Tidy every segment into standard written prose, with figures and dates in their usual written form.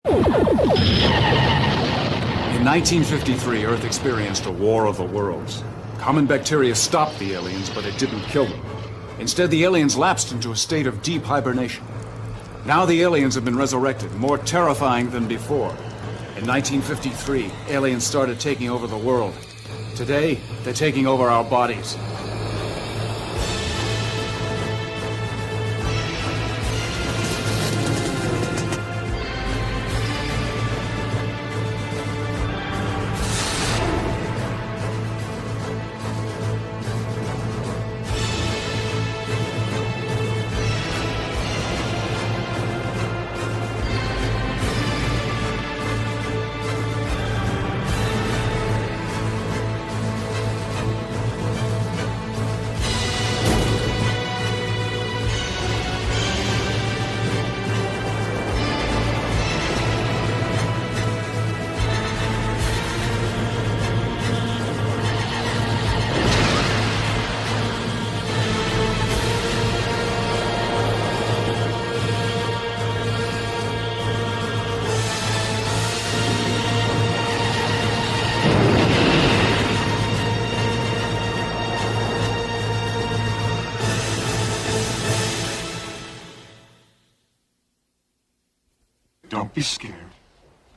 In 1953, Earth experienced a war of the worlds. Common bacteria stopped the aliens, but it didn't kill them. Instead, the aliens lapsed into a state of deep hibernation. Now the aliens have been resurrected, more terrifying than before. In 1953, aliens started taking over the world. Today, they're taking over our bodies. Don't be scared.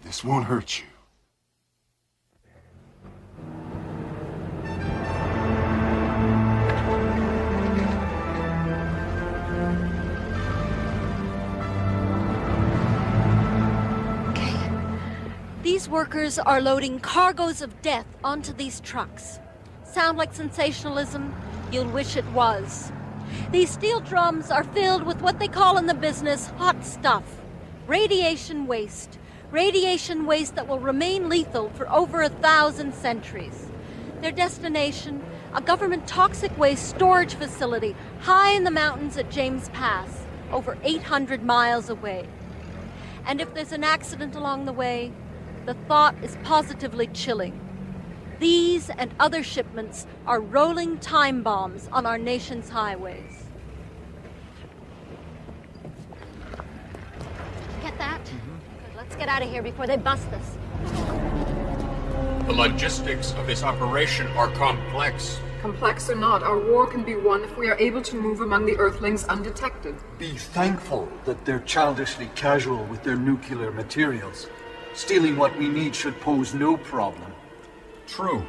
This won't hurt you. These workers are loading cargoes of death onto these trucks. Sound like sensationalism? You'll wish it was. These steel drums are filled with what they call in the business hot stuff. Radiation waste. Radiation waste that will remain lethal for over 1,000 centuries. Their destination, a government toxic waste storage facility high in the mountains at James Pass, over 800 miles away. And if there's an accident along the way, the thought is positively chilling. These and other shipments are rolling time bombs on our nation's highways. Get that? Good, let's get out of here before they bust us. The logistics of this operation are complex. Complex or not, our war can be won if we are able to move among the Earthlings undetected. Be thankful that they're childishly casual with their nuclear materials. Stealing what we need should pose no problem. True.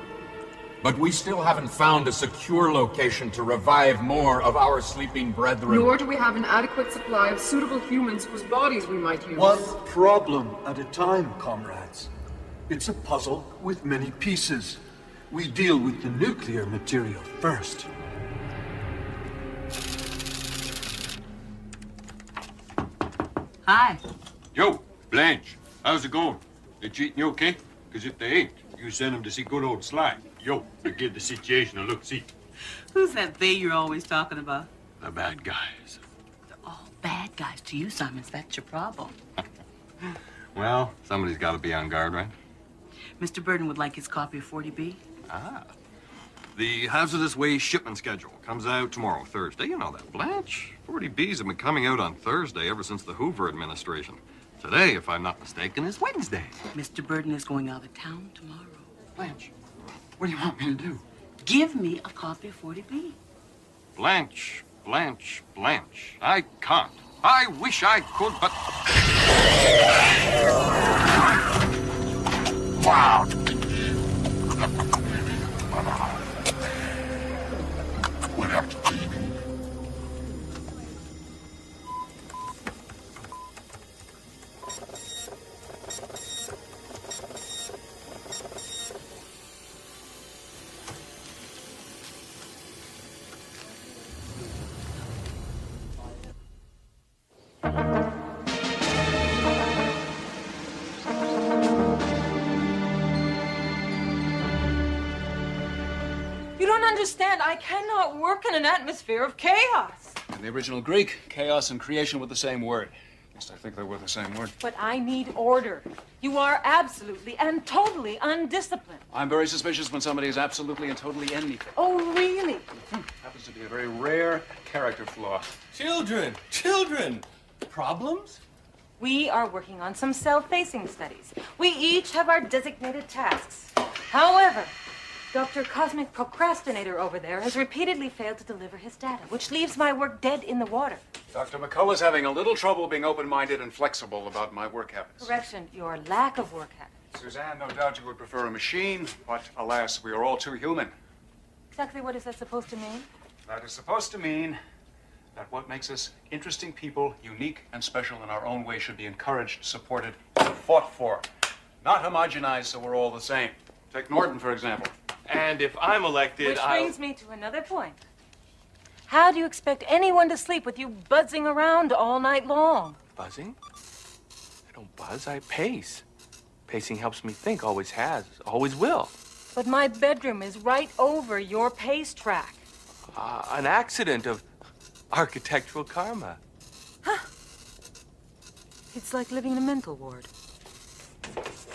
But we still haven't found a secure location to revive more of our sleeping brethren. Nor do we have an adequate supply of suitable humans whose bodies we might use. One problem at a time, comrades. It's a puzzle with many pieces. We deal with the nuclear material first. Hi. Yo, Blanche, how's it going? They treating you okay? Because if they ain't, you send them to see good old Sly. Yo, I give the situation a look, see. Who's that they you're always talking about? The bad guys. They're all bad guys to you, Simons. That's your problem. Well, somebody's got to be on guard, right? Mr. Burden would like his copy of 40B. Ah. The hazardous waste shipment schedule comes out tomorrow, Thursday. You know that, Blanche. 40Bs have been coming out on Thursday ever since the Hoover administration. Today, if I'm not mistaken, is Wednesday. Mr. Burden is going out of town tomorrow. Blanche, what do you want me to do? Give me a copy of 40B. Blanche, Blanche, Blanche. I can't. I wish I could, but... Wow. You don't understand. I cannot work in an atmosphere of chaos. In the original Greek, chaos and creation were the same word. At least I think they were the same word. But I need order. You are absolutely and totally undisciplined. I'm very suspicious when somebody is absolutely and totally anything. Oh, really? Happens to be a very rare character flaw. Children! Problems? We are working on some cell-facing studies. We each have our designated tasks. However, Dr. Cosmic Procrastinator over there has repeatedly failed to deliver his data, which leaves my work dead in the water. Dr. McCullough's having a little trouble being open-minded and flexible about my work habits. Correction, your lack of work habits. Suzanne, no doubt you would prefer a machine, but alas, we are all too human. Exactly what is that supposed to mean? That is supposed to mean that what makes us interesting people, unique and special in our own way, should be encouraged, supported, and fought for. Not homogenized so we're all the same. Take Norton, for example. And if I'm elected, Which brings me to another point. How do you expect anyone to sleep with you buzzing around all night long? Buzzing? I don't buzz, I pace. Pacing helps me think, always has, always will. But my bedroom is right over your pace track. An accident of architectural karma. Huh. It's like living in a mental ward.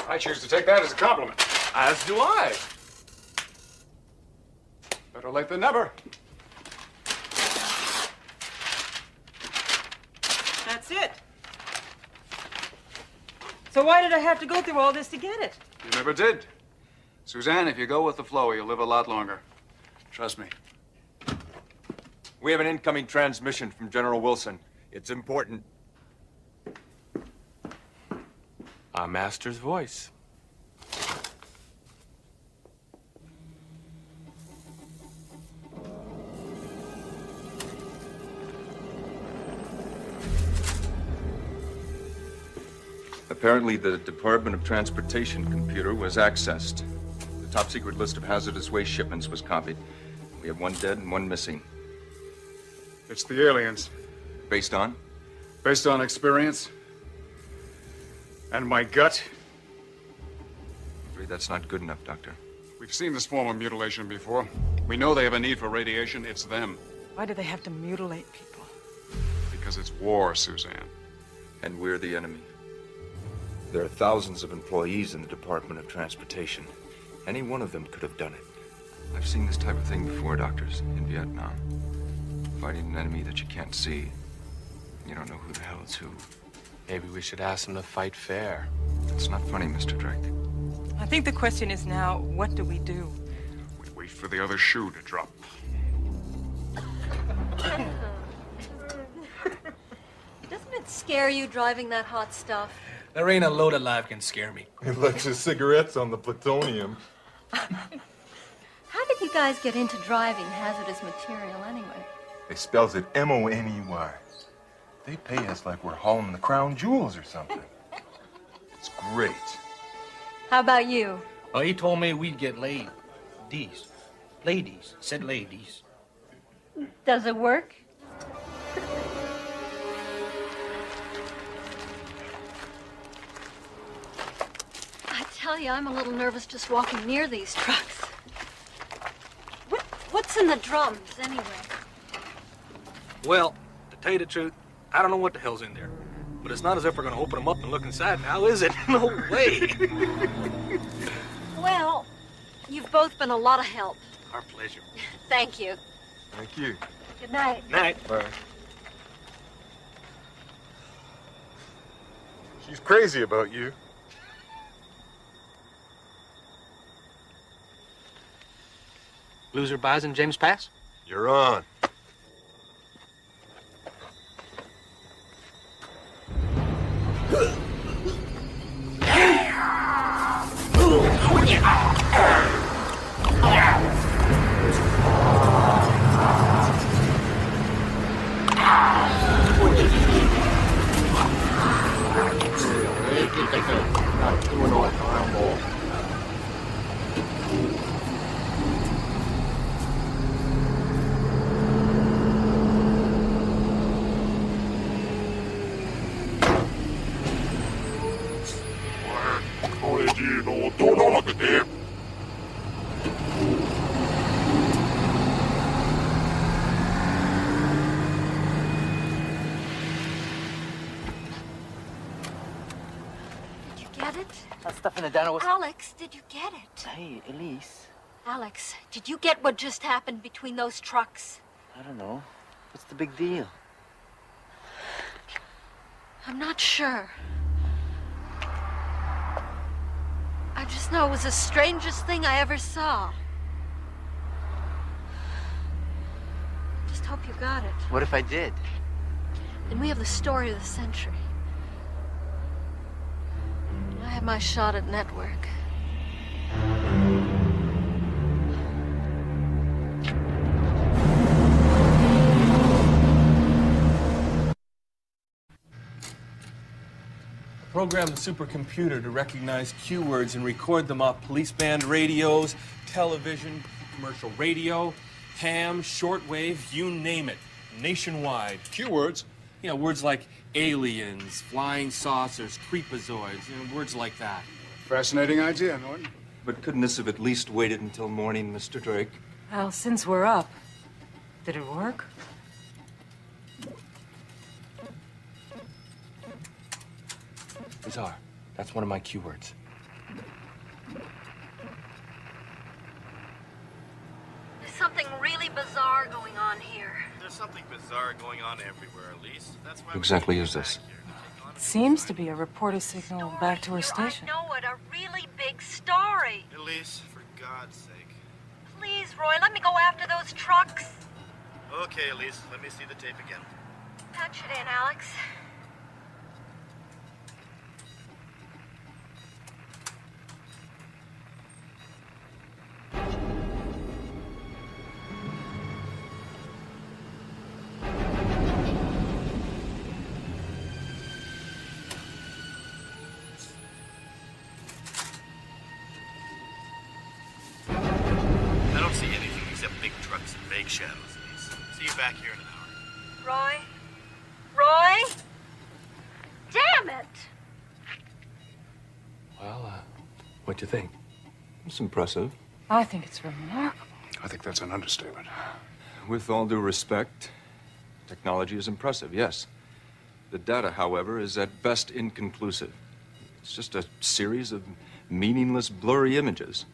I choose to take that as a compliment. As do I. Better late than never. That's it. So why did I have to go through all this to get it? You never did. Suzanne, if you go with the flow, you'll live a lot longer. Trust me. We have an incoming transmission from General Wilson. It's important. Our master's voice. Apparently, the Department of Transportation computer was accessed. The top secret list of hazardous waste shipments was copied. We have one dead and one missing. It's the aliens. Based on? Based on experience. And my gut. I'm afraid that's not good enough, Doctor. We've seen this form of mutilation before. We know they have a need for radiation. It's them. Why do they have to mutilate people? Because it's war, Suzanne. And we're the enemy. There are thousands of employees in the Department of Transportation. Any one of them could have done it. I've seen this type of thing before, doctors, in Vietnam. Fighting an enemy that you can't see. You don't know who the hell is who. Maybe we should ask them to fight fair. It's not funny, Mr. Drake. I think the question is now, what do we do? We wait for the other shoe to drop. Doesn't it scare you driving that hot stuff? There ain't a load alive can scare me. He lets his cigarettes on the plutonium. How did you guys get into driving hazardous material anyway? They spells it M-O-N-E-Y. They pay us like we're hauling the crown jewels or something. It's great. How about you? Oh, he told me we'd get laid. These. Ladies. Said ladies. Does it work? I tell you, I'm a little nervous just walking near these trucks. What's in the drums, anyway? Well, to tell you the truth, I don't know what the hell's in there. But it's not as if we're gonna open them up and look inside now, is it? No way. Well, you've both been a lot of help. Our pleasure. Thank you. Thank you. Good night. Night. Bye. She's crazy about you. Loser buys in James Pass? You're on. Alex, did you get it? Hey, Elise. Alex, did you get what just happened between those trucks? I don't know. What's the big deal? I'm not sure. I just know it was the strangest thing I ever saw. Just hope you got it. What if I did? Then we have the story of the century. I have my shot at network. Program the supercomputer to recognize cue words and record them off police band radios, television, commercial radio, ham, shortwave, you name it, nationwide. Cue words? Yeah, words like aliens, flying saucers, creepazoids, words like that. Fascinating idea, Norton. But couldn't this have at least waited until morning, Mr. Drake? Well, since we're up, did it work? Bizarre. That's one of my cue words. There's something really bizarre going on here. There's something bizarre going on everywhere, Elise. That's why Who exactly is this? It seems to be a reporter signal back to her station. I know it, a really big story. Elise, for God's sake. Please, Roy, let me go after those trucks. Okay, Elise, let me see the tape again. Patch it in, Alex. I don't see anything except big trucks and vague shadows, Elise. See you back here in an hour. Roy? Roy? Damn it! Well, what'd you think? It's impressive. I think it's remarkable. I think that's an understatement. With all due respect, technology is impressive, yes. The data, however, is at best inconclusive. It's just a series of meaningless, blurry images.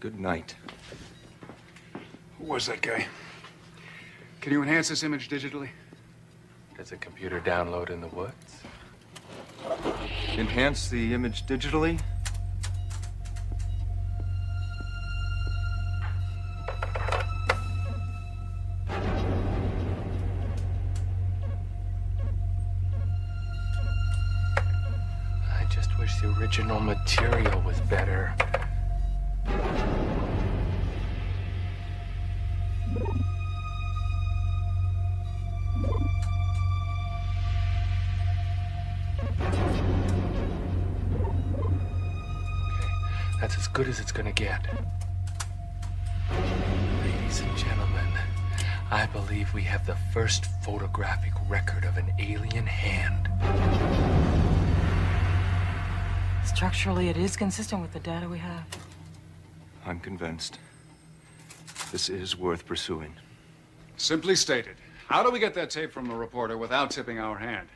Good night. Who was that guy? Can you enhance this image digitally? Does a computer download in the woods? Enhance the image digitally? I just wish the original material was better. That's as good as it's gonna get. Ladies and gentlemen, I believe we have the first photographic record of an alien hand. Structurally, it is consistent with the data we have. I'm convinced. This is worth pursuing. Simply stated, how do we get that tape from the reporter without tipping our hand?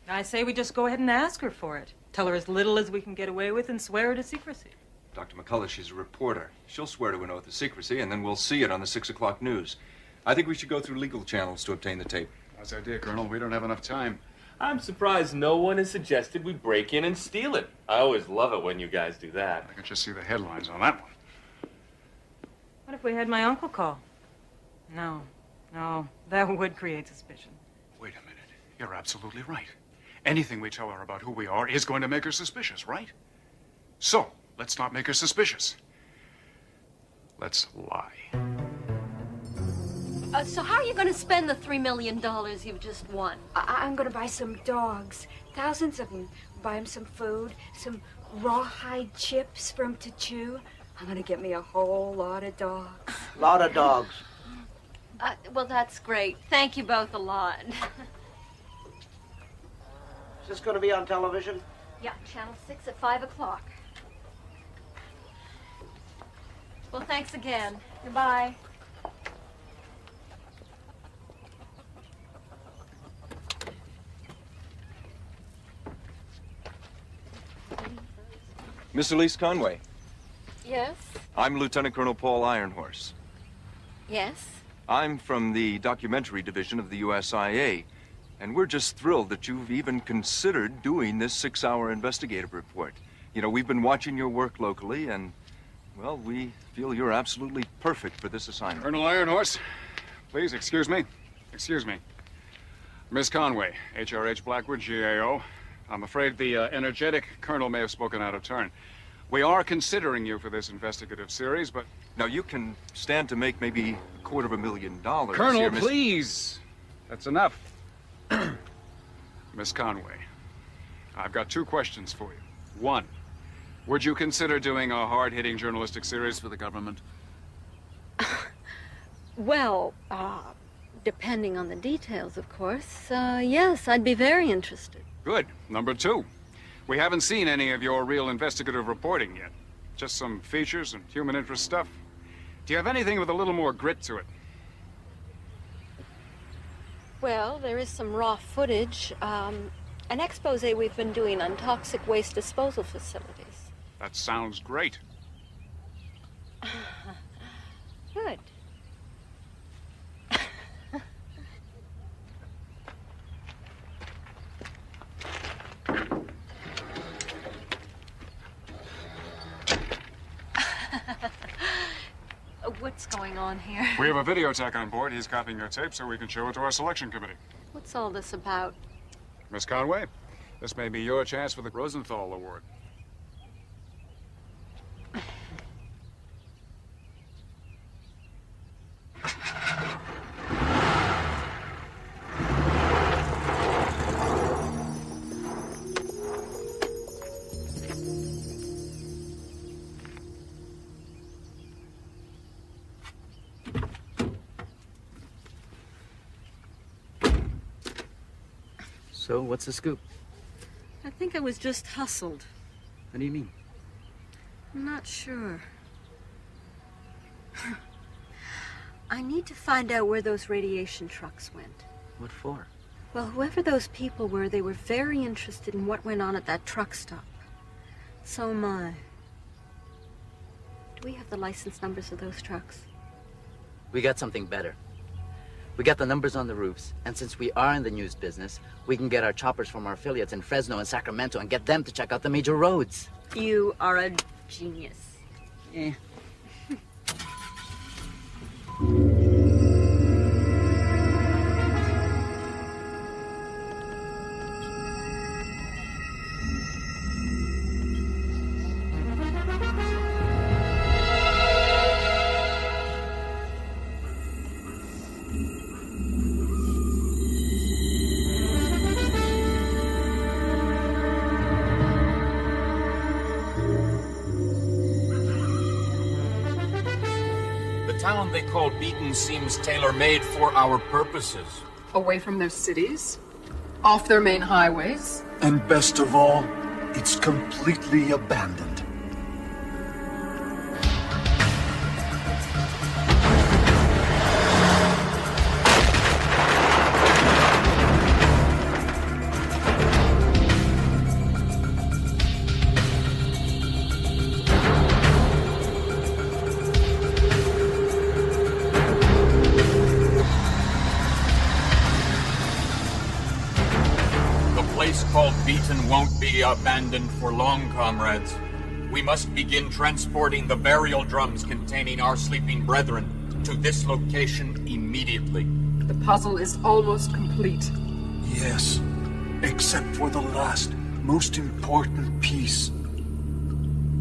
I say we just go ahead and ask her for it. Tell her as little as we can get away with and swear her to secrecy. Dr. McCullough, she's a reporter. She'll swear to an oath of secrecy, and then we'll see it on the 6 o'clock news. I think we should go through legal channels to obtain the tape. Nice idea, Colonel. We don't have enough time. I'm surprised no one has suggested we break in and steal it. I always love it when you guys do that. I can just see the headlines on that one. What if we had my uncle call? No, that would create suspicion. Wait a minute. You're absolutely right. Anything we tell her about who we are is going to make her suspicious, right? So, let's not make her suspicious. Let's lie. So how are you going to spend the $3 million you've just won? I'm gonna buy some dogs, thousands of them. Buy them some food, some rawhide chips for them to chew. I'm gonna get me a whole lot of dogs. Lot of dogs. Well, that's great. Thank you both a lot. Is this gonna be on television? Yeah, Channel 6 at 5 o'clock. Well, thanks again. Goodbye. Miss Elise Conway. Yes? I'm Lieutenant Colonel Paul Ironhorse. Yes? I'm from the documentary division of the USIA. And we're just thrilled that you've even considered doing this 6-hour investigative report. You know, we've been watching your work locally, and, well, we feel you're absolutely perfect for this assignment. Colonel Ironhorse, please, excuse me. Excuse me. Miss Conway, HRH Blackwood, GAO. I'm afraid the energetic colonel may have spoken out of turn. We are considering you for this investigative series, but... Now, you can stand to make maybe $250,000. Colonel, here, please! That's enough. Miss Conway, I've got 2 questions for you. 1, would you consider doing a hard-hitting journalistic series for the government? Well, depending on the details, of course. Yes, I'd be very interested. Good. Number 2, we haven't seen any of your real investigative reporting yet. Just some features and human interest stuff. Do you have anything with a little more grit to it? Well, there is some raw footage. An expose we've been doing on toxic waste disposal facilities. That sounds great. Good. What's going on here? We have a video tech on board. He's copying your tape so we can show it to our selection committee. What's all this about? Miss Conway, this may be your chance for the Rosenthal Award. So, what's the scoop? I think I was just hustled. What do you mean? I'm not sure. I need to find out where those radiation trucks went. What for? Well, whoever those people were, they were very interested in what went on at that truck stop. So am I. Do we have the license numbers of those trucks? We got something better. We got the numbers on the roofs, and since we are in the news business, we can get our choppers from our affiliates in Fresno and Sacramento and get them to check out the major roads. You are a genius. Eh. The town they call Beaton seems tailor-made for our purposes. Away from their cities, off their main highways. And best of all, it's completely abandoned. Beaton won't be abandoned for long, comrades. We must begin transporting the burial drums containing our sleeping brethren to this location immediately. The puzzle is almost complete. Yes, except for the last, most important piece.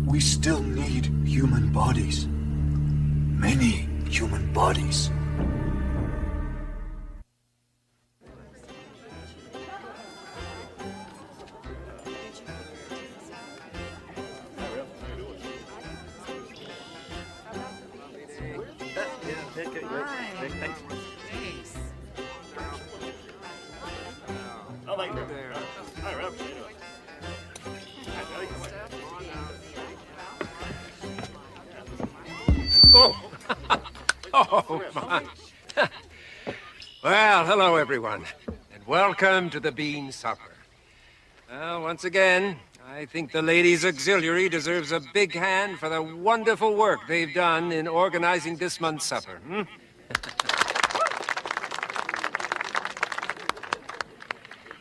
We still need human bodies. Many human bodies. Oh, my. Well, hello, everyone, and welcome to the Bean Supper. Well, once again, I think the Ladies Auxiliary deserves a big hand for the wonderful work they've done in organizing this month's supper.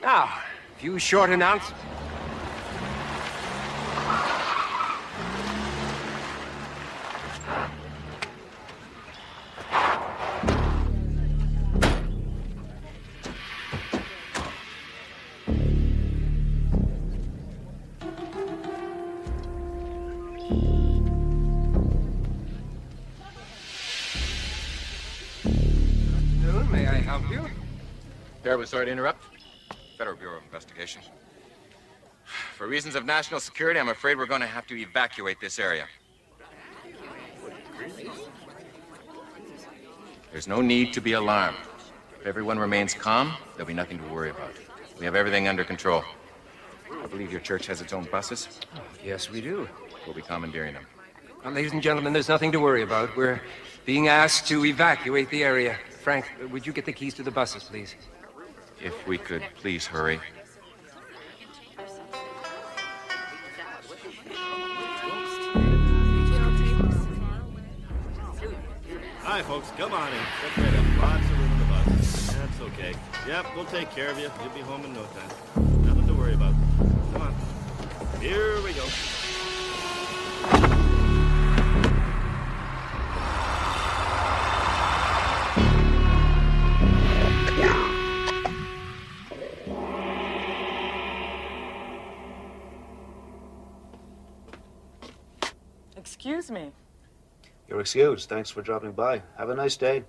Now, a few short announcements. May I help you? Terribly sorry to interrupt. Federal Bureau of Investigation. For reasons of national security, I'm afraid we're going to have to evacuate this area. There's no need to be alarmed. If everyone remains calm, there'll be nothing to worry about. We have everything under control. I believe your church has its own buses. Oh, yes, we do. We'll be commandeering them. Well, ladies and gentlemen, there's nothing to worry about. We're being asked to evacuate the area. Frank, would you get the keys to the buses, please? If we could please hurry. Hi, folks. Come on in. Get right up. Lots of room in the bus. That's okay. Yep, we'll take care of you. You'll be home in no time. Nothing to worry about. Come on. Here we go. Excuse me. You're excused. Thanks for dropping by. Have a nice day.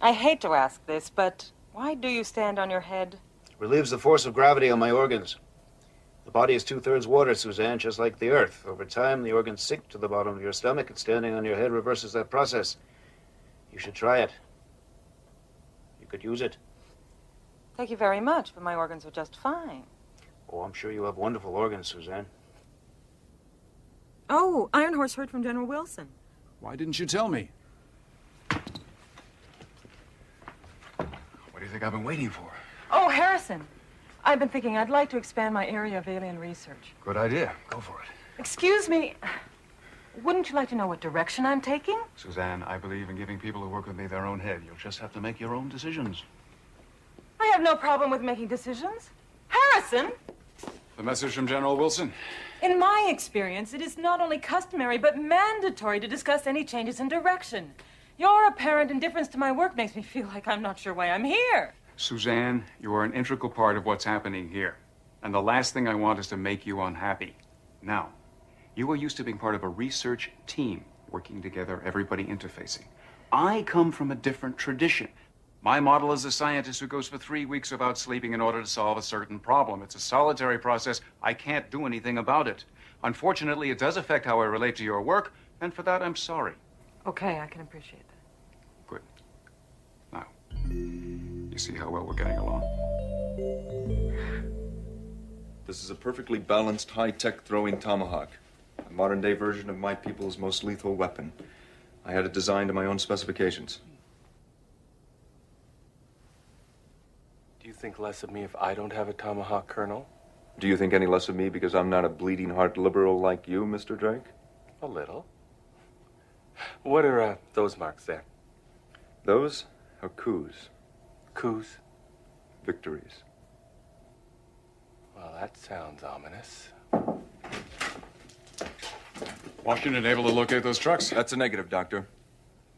I hate to ask this, but why do you stand on your head? Relieves the force of gravity on my organs. The body is 2/3 water, Suzanne, just like the Earth. Over time, the organs sink to the bottom of your stomach, and standing on your head reverses that process. You should try it. You could use it. Thank you very much, but my organs are just fine. Oh, I'm sure you have wonderful organs, Suzanne. Oh, Iron Horse heard from General Wilson. Why didn't you tell me? What do you think I've been waiting for? Oh, Harrison. I've been thinking I'd like to expand my area of alien research. Good idea. Go for it. Excuse me. Wouldn't you like to know what direction I'm taking? Suzanne, I believe in giving people who work with me their own head. You'll just have to make your own decisions. I have no problem with making decisions. Harrison! The message from General Wilson? In my experience, it is not only customary, but mandatory to discuss any changes in direction. Your apparent indifference to my work makes me feel like I'm not sure why I'm here. Suzanne, you are an integral part of what's happening here. And the last thing I want is to make you unhappy. Now, you are used to being part of a research team, working together, everybody interfacing. I come from a different tradition. My model is a scientist who goes for 3 weeks without sleeping in order to solve a certain problem. It's a solitary process. I can't do anything about it. Unfortunately, it does affect how I relate to your work, and for that, I'm sorry. Okay, I can appreciate that. Good. Now, you see how well we're getting along? This is a perfectly balanced, high-tech throwing tomahawk. A modern-day version of my people's most lethal weapon. I had it designed to my own specifications. Do you think less of me if I don't have a tomahawk, Colonel? Do you think any less of me because I'm not a bleeding heart liberal like you, Mr. Drake? A little. What are those marks there? Those are coups. Coups? Victories. Well, that sounds ominous. Washington able to locate those trucks? That's a negative, Doctor.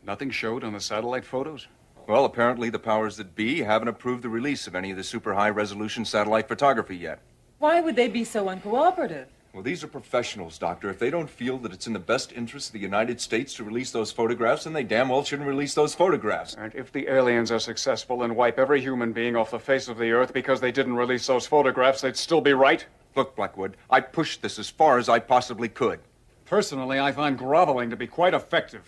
Nothing showed on the satellite photos? Well, apparently the powers that be haven't approved the release of any of the super high-resolution satellite photography yet. Why would they be so uncooperative? Well, these are professionals, Doctor. If they don't feel that it's in the best interest of the United States to release those photographs, then they damn well shouldn't release those photographs. And if the aliens are successful and wipe every human being off the face of the Earth because they didn't release those photographs, they'd still be right? Look, Blackwood, I pushed this as far as I possibly could. Personally, I find groveling to be quite effective.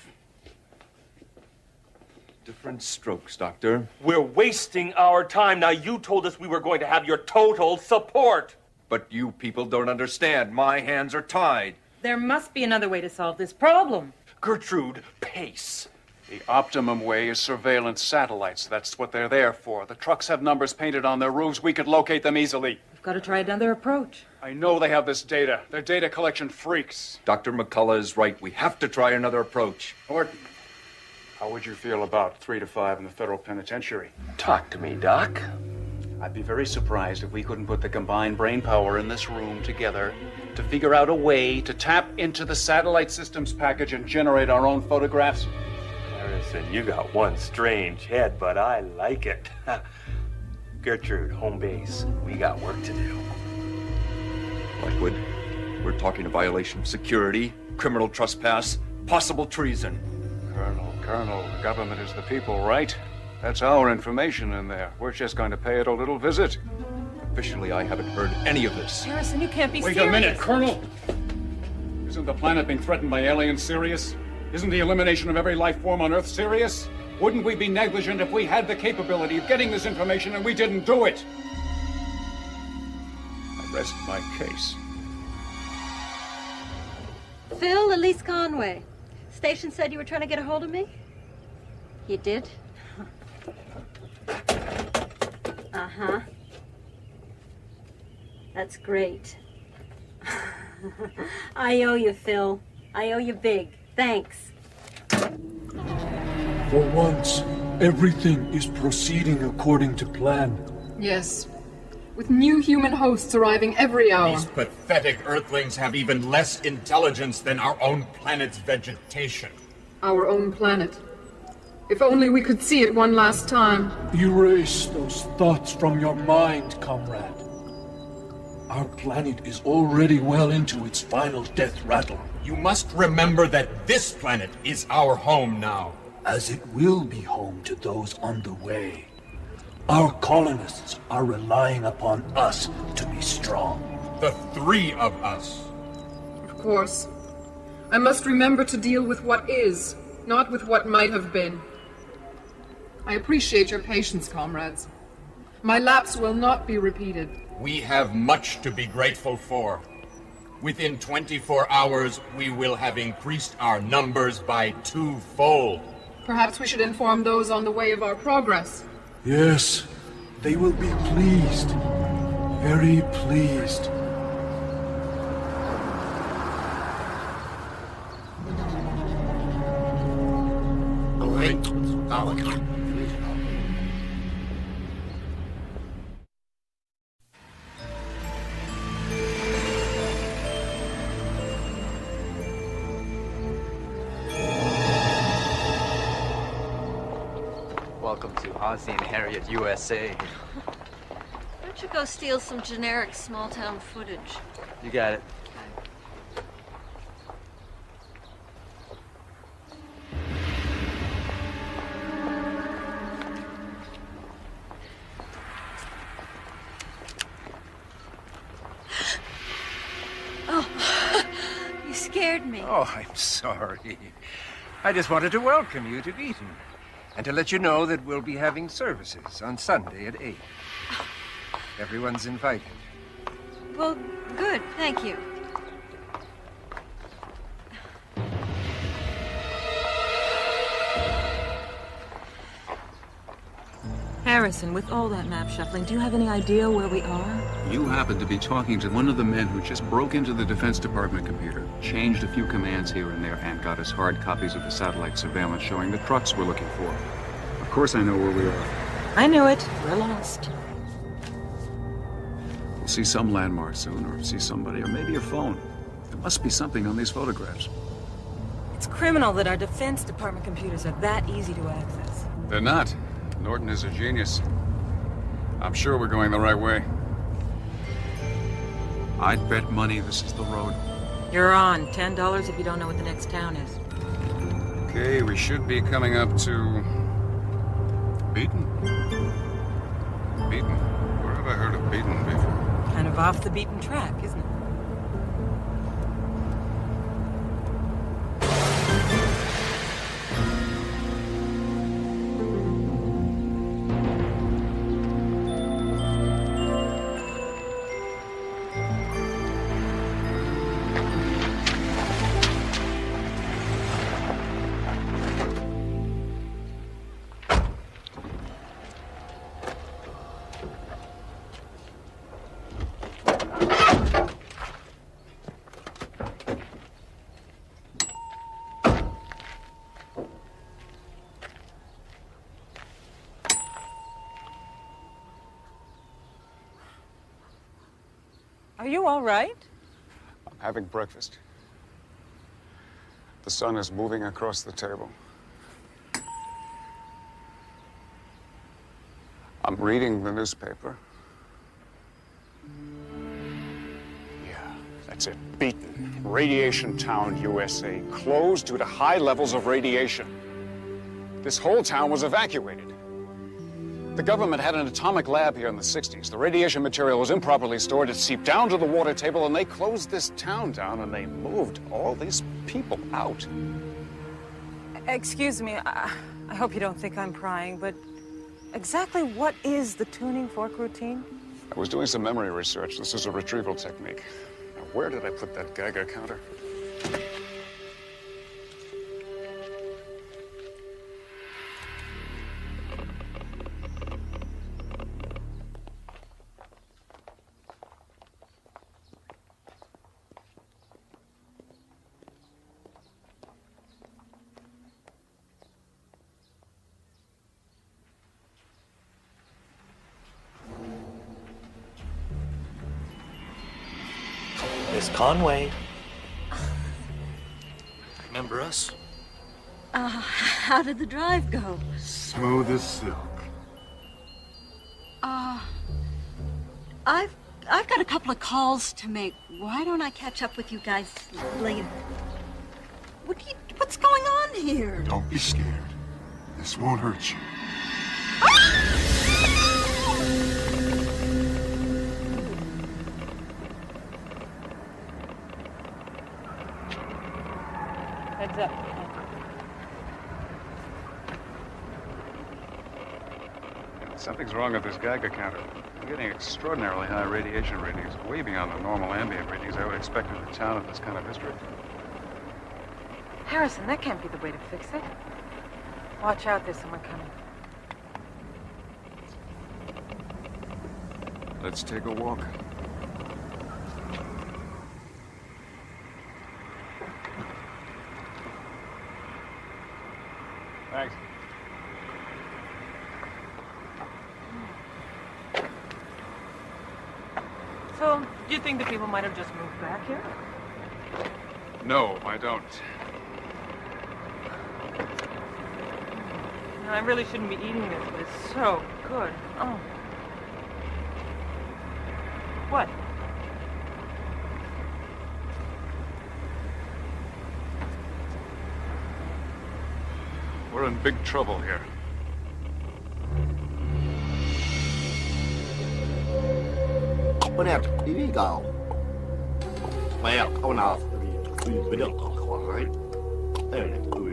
Different strokes, Doctor. We're wasting our time. Now, you told us we were going to have your total support. But you people don't understand. My hands are tied. There must be another way to solve this problem. Gertrude, pace. The optimum way is surveillance satellites. That's what they're there for. The trucks have numbers painted on their roofs. We could locate them easily. We've got to try another approach. I know they have this data. They're data collection freaks. Dr. McCullough is right. We have to try another approach. Horton, how would you feel about 3 to 5 in the federal penitentiary? Talk to me, Doc. I'd be very surprised if we couldn't put the combined brain power in this room together to figure out a way to tap into the satellite systems package and generate our own photographs. Harrison, you got one strange head, but I like it. Gertrude, home base. We got work to do. Blackwood, we're talking a violation of security, criminal trespass, possible treason. Colonel, the government is the people, right? That's our information in there. We're just going to pay it a little visit. Officially, I haven't heard any of this. Harrison, you can't be serious. Wait a minute, Colonel! Isn't the planet being threatened by aliens serious? Isn't the elimination of every life form on Earth serious? Wouldn't we be negligent if we had the capability of getting this information and we didn't do it? I rest my case. Phil, Elise Conway. Station said you were trying to get a hold of me? You did? Uh-huh. That's great. I owe you, Phil. I owe you big. Thanks. For once, everything is proceeding according to plan. Yes. With new human hosts arriving every hour. These pathetic Earthlings have even less intelligence than our own planet's vegetation. Our own planet. If only we could see it one last time. Erase those thoughts from your mind, comrade. Our planet is already well into its final death rattle. You must remember that this planet is our home now. As it will be home to those on the way. Our colonists are relying upon us to be strong. The three of us. Of course. I must remember to deal with what is, not with what might have been. I appreciate your patience, comrades. My lapse will not be repeated. We have much to be grateful for. Within 24 hours, we will have increased our numbers by 2-fold. Perhaps we should inform those on the way of our progress. Yes, they will be pleased. Very pleased. Welcome to Ozzie and Harriet, USA. Why don't you go steal some generic small-town footage? You got it. Oh, you scared me. Oh, I'm sorry. I just wanted to welcome you to Beaton. And to let you know that we'll be having services on Sunday at 8. Everyone's invited. Well, good, thank you. Harrison, with all that map shuffling, do you have any idea where we are? You happen to be talking to one of the men who just broke into the Defense Department computer, changed a few commands here and there, and got us hard copies of the satellite surveillance showing the trucks we're looking for. Of course I know where we are. I knew it. We're lost. We'll see some landmark soon, or see somebody, or maybe a phone. There must be something on these photographs. It's criminal that our Defense Department computers are that easy to access. They're not. Norton is a genius. I'm sure we're going the right way. I'd bet money this is the road. You're on. $10 if you don't know what the next town is. Okay, we should be coming up to... Beaton? Beaton? Where have I heard of Beaton before? Kind of off the beaten track, isn't it? Are you all right? I'm having breakfast. The sun is moving across the table. I'm reading the newspaper. Yeah, that's it. Beaten. Radiation Town, USA. Closed due to high levels of radiation. This whole town was evacuated. The government had an atomic lab here in the 60s. The radiation material was improperly stored. It seeped down to the water table, and they closed this town down, and they moved all these people out. Excuse me, I hope you don't think I'm prying, but exactly what is the tuning fork routine? I was doing some memory research. This is a retrieval technique. Now, where did I put that Geiger counter? Miss Conway. Remember us? How did the drive go? Smooth as silk. I've got a couple of calls to make. Why don't I catch up with you guys later? What's going on here? Don't be scared. This won't hurt you. Heads up. Something's wrong with this Geiger counter. I'm getting extraordinarily high radiation readings, way beyond the normal ambient readings I would expect in a town of this kind of history. Harrison, that can't be the way to fix it. Watch out, there's someone coming. Let's take a walk. Thanks. So, do you think the people might have just moved back here? No, I don't. I really shouldn't be eating this, but it's so good. Oh. What? We're in big trouble here. What happened? Here you go. Well, oh no. We don't go quiet. There you go.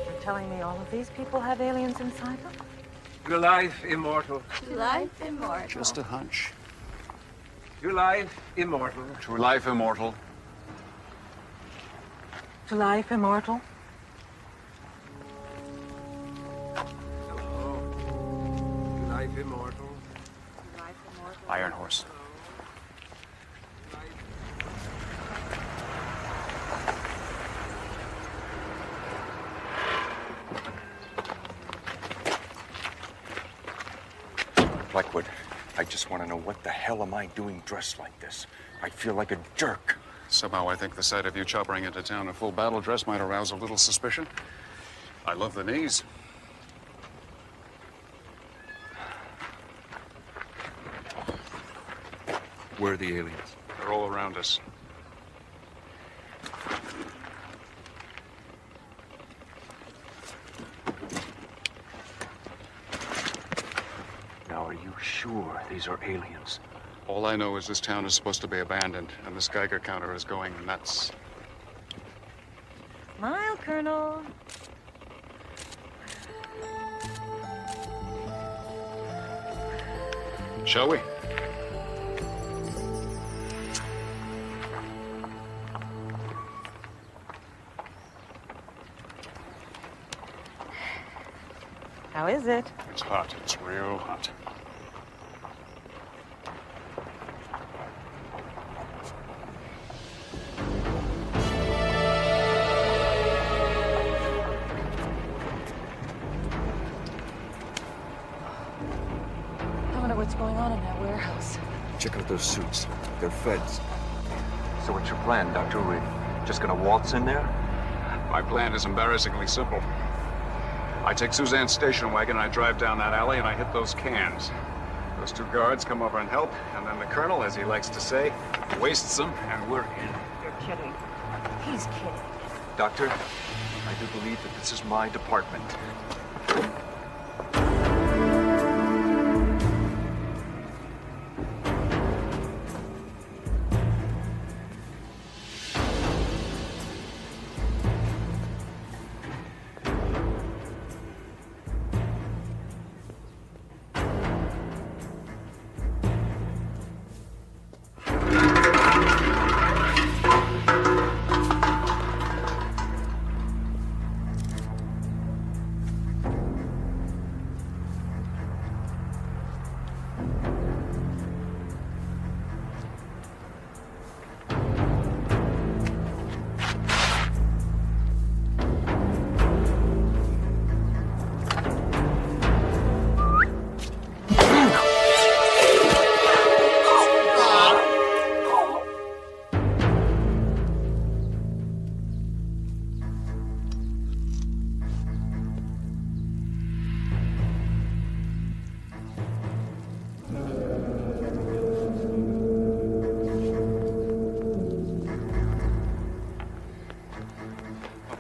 You're telling me all of these people have aliens inside them? To life immortal. To life immortal. Just a hunch. To life immortal. To life immortal. To life immortal? Hello. To life immortal. Iron Horse. Blackwood, I just want to know what the hell am I doing dressed like this? I feel like a jerk. Somehow I think the sight of you choppering into town in full battle dress might arouse a little suspicion. I love the knees. Where are the aliens? They're all around us. Now, are you sure these are aliens? All I know is this town is supposed to be abandoned, and this Geiger counter is going nuts. Smile, Colonel. Shall we? How is it? It's hot. It's real hot. Check out those suits. They're feds. So what's your plan, Dr. Reed? Just gonna waltz in there? My plan is embarrassingly simple. I take Suzanne's station wagon and I drive down that alley and I hit those cans. Those two guards come over and help, and then the colonel, as he likes to say, wastes them, and we're in. You're kidding. He's kidding. Doctor, I do believe that this is my department.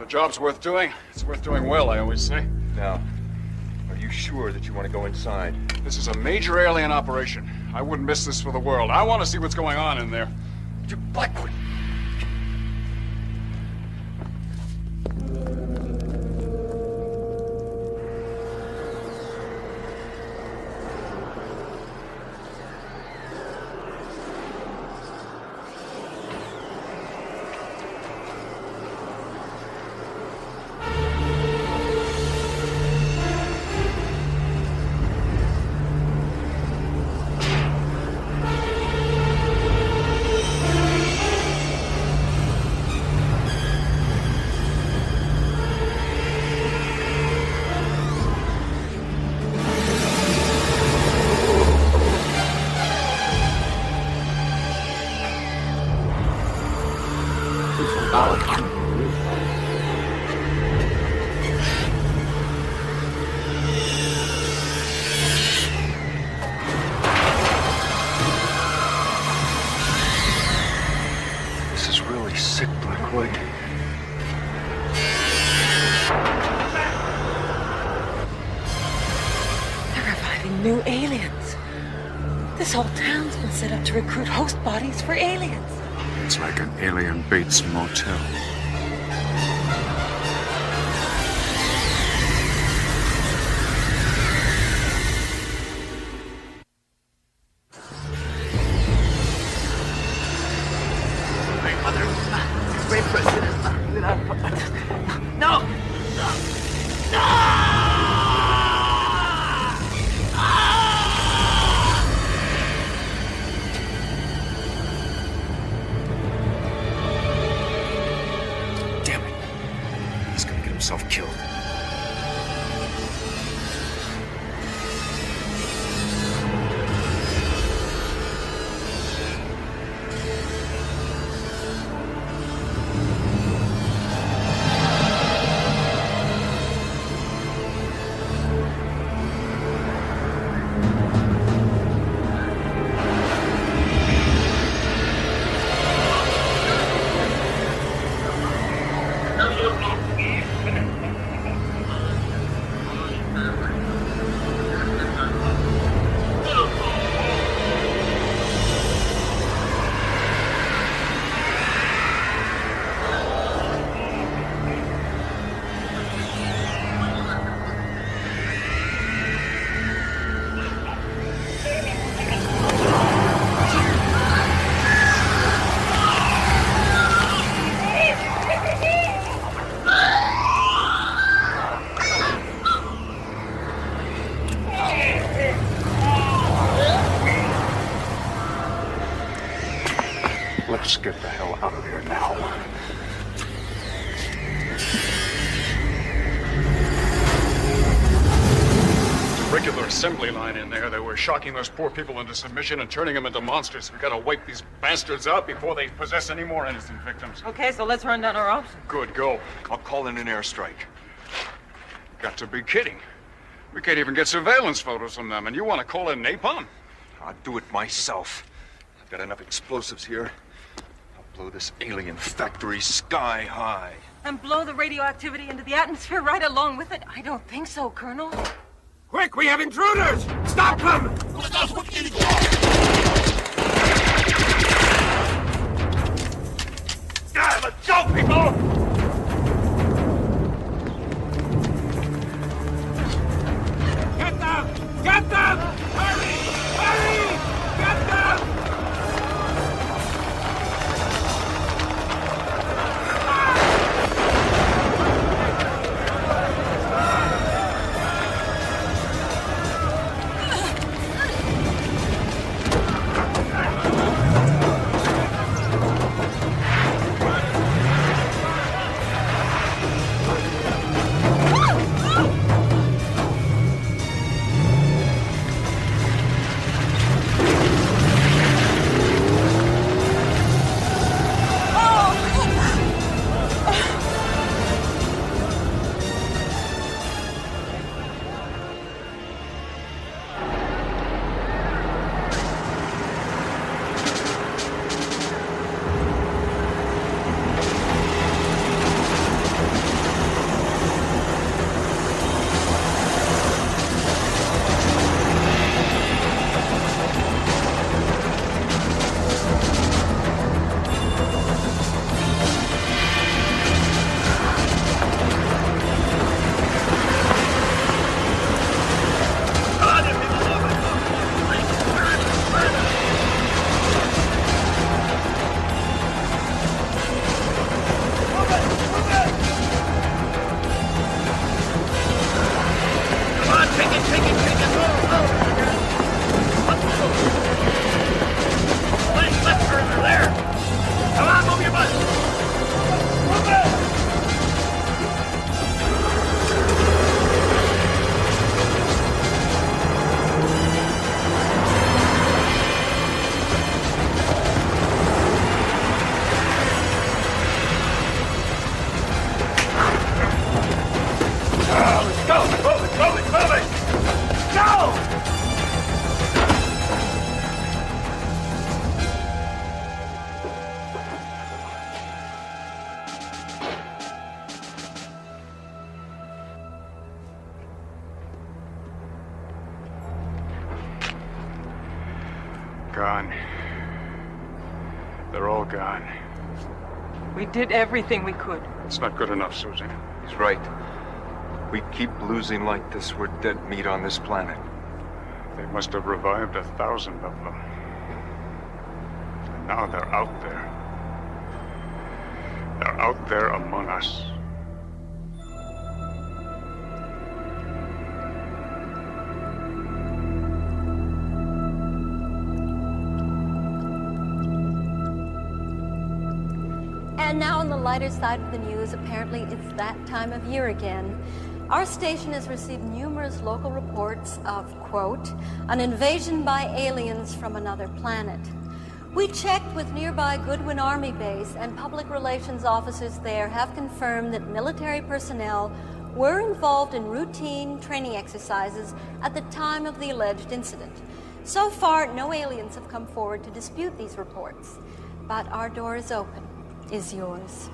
Job's worth doing. It's worth doing well, I always say. Now, are you sure that you want to go inside? This is a major alien operation. I wouldn't miss this for the world. I want to see what's going on in there. You Blackwood! This is really sick, Blackwood. They're reviving new aliens. This whole town's been set up to recruit host bodies for aliens. It's like an alien Bates Motel. Great president. No! Damn it. He's gonna get himself killed. Let's get the hell out of here now. regular assembly line in there. They were shocking those poor people into submission and turning them into monsters. We gotta wipe these bastards out before they possess any more innocent victims. Okay, so let's run down our options. Good, go. I'll call in an airstrike. Got to be kidding. We can't even get surveillance photos from them, and you want to call in napalm? I'll do it myself. I've got enough explosives here. I'll blow this alien factory sky high. And blow the radioactivity into the atmosphere right along with it? I don't think so, Colonel. Quick, we have intruders! Stop them! God, let's go, people! Get them! Get them! Hurry! Hurry! Get them! Gone. They're all gone. We did everything we could. It's not good enough, Susan. He's right. We keep losing like this, we're dead meat on this planet. They must have revived 1,000 of them. And now they're out there. They're out there among us. And now on the lighter side of the news, apparently it's that time of year again. Our station has received numerous local reports of, quote, an invasion by aliens from another planet. We checked with nearby Goodwin Army Base, and public relations officers there have confirmed that military personnel were involved in routine training exercises at the time of the alleged incident. So far, no aliens have come forward to dispute these reports. But our door is open. Is yours.